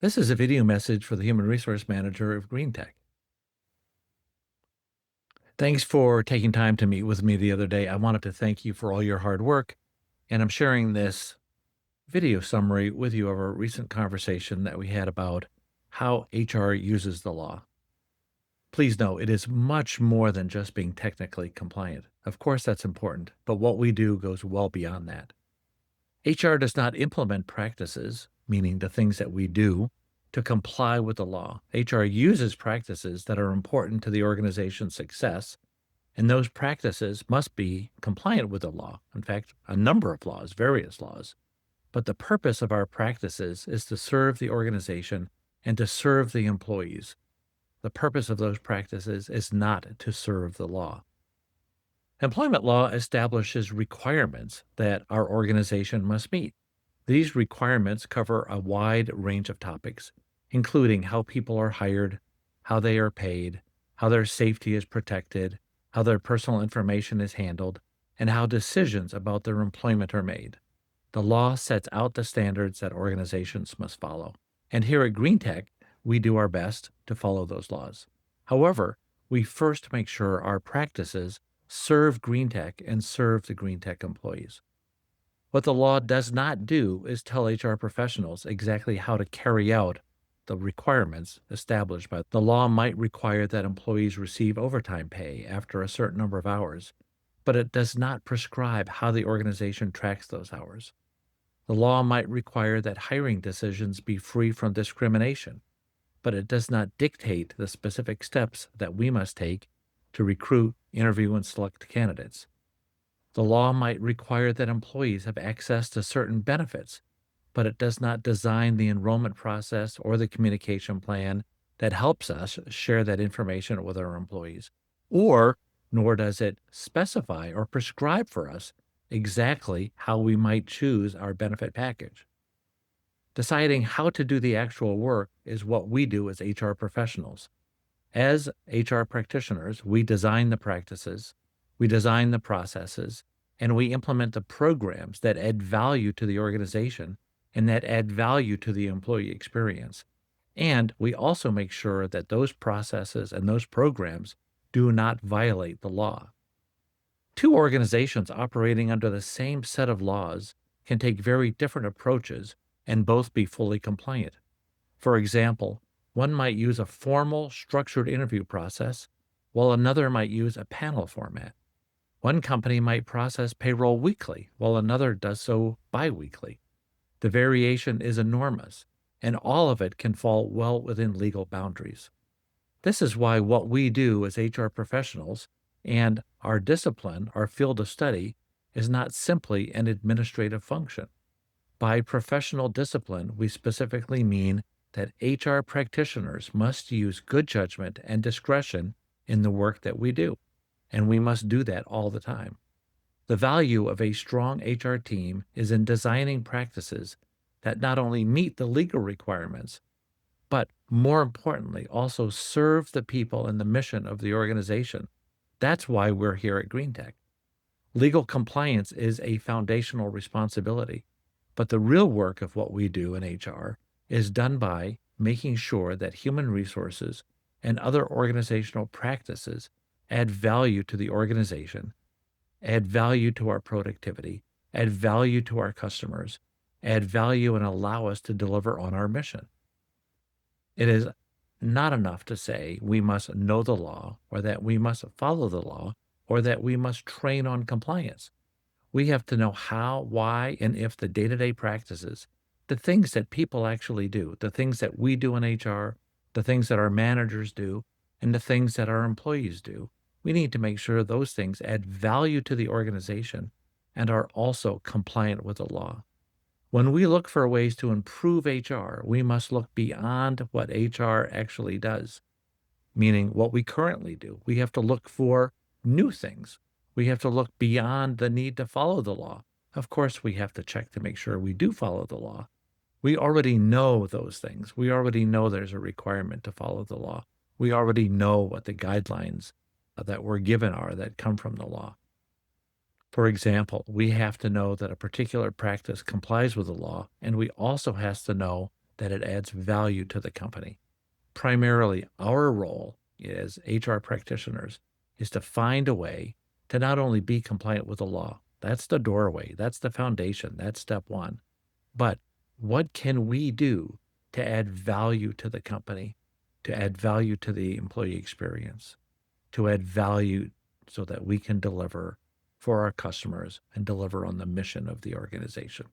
This is a video message for the Human Resource Manager of Green Tech. Thanks for taking time to meet with me the other day. I wanted to thank you for all your hard work, and I'm sharing this video summary with you of a recent conversation that we had about how HR uses the law. Please know it is much more than just being technically compliant. Of course, that's important, but what we do goes well beyond that. HR does not implement practices, meaning the things that we do, to comply with the law. HR uses practices that are important to the organization's success, and those practices must be compliant with the law. In fact, a number of laws, various laws. But the purpose of our practices is to serve the organization and to serve the employees. The purpose of those practices is not to serve the law. Employment law establishes requirements that our organization must meet. These requirements cover a wide range of topics, including how people are hired, how they are paid, how their safety is protected, how their personal information is handled, and how decisions about their employment are made. The law sets out the standards that organizations must follow. And here at Green Tech, we do our best to follow those laws. However, we first make sure our practices serve Green Tech and serve the Green Tech employees. What the law does not do is tell HR professionals exactly how to carry out the requirements established by the law. Might require that employees receive overtime pay after a certain number of hours, but it does not prescribe how the organization tracks those hours. The law might require that hiring decisions be free from discrimination, but it does not dictate the specific steps that we must take to recruit, interview, and select candidates. The law might require that employees have access to certain benefits, but it does not design the enrollment process or the communication plan that helps us share that information with our employees. Nor does it specify or prescribe for us exactly how we might choose our benefit package. Deciding how to do the actual work is what we do as HR professionals. As HR practitioners, we design the practices, we design the processes, and we implement the programs that add value to the organization and that add value to the employee experience. And we also make sure that those processes and those programs do not violate the law. Two organizations operating under the same set of laws can take very different approaches and both be fully compliant. For example, one might use a formal, structured interview process, while another might use a panel format. One company might process payroll weekly, while another does so biweekly. The variation is enormous, and all of it can fall well within legal boundaries. This is why what we do as HR professionals and our discipline, our field of study, is not simply an administrative function. By professional discipline, we specifically mean that HR practitioners must use good judgment and discretion in the work that we do, and we must do that all the time. The value of a strong HR team is in designing practices that not only meet the legal requirements, but more importantly, also serve the people and the mission of the organization. That's why we're here at Green Tech. Legal compliance is a foundational responsibility, but the real work of what we do in HR is done by making sure that human resources and other organizational practices add value to the organization, add value to our productivity, add value to our customers, add value and allow us to deliver on our mission. It is not enough to say we must know the law or that we must follow the law or that we must train on compliance. We have to know how, why, and if the day-to-day practices, the things that people actually do, the things that we do in HR, the things that our managers do, and the things that our employees do. We need to make sure those things add value to the organization and are also compliant with the law. When we look for ways to improve HR, we must look beyond what HR actually does, meaning what we currently do. We have to look for new things. We have to look beyond the need to follow the law. Of course, we have to check to make sure we do follow the law. We already know those things. We already know there's a requirement to follow the law. We already know what the guidelines that we're given are that come from the law. For example, we have to know that a particular practice complies with the law, and we also have to know that it adds value to the company. Primarily, our role as HR practitioners is to find a way to not only be compliant with the law, that's the doorway, that's the foundation, that's step one. But what can we do to add value to the company, to add value to the employee experience, to add value so that we can deliver for our customers and deliver on the mission of the organization?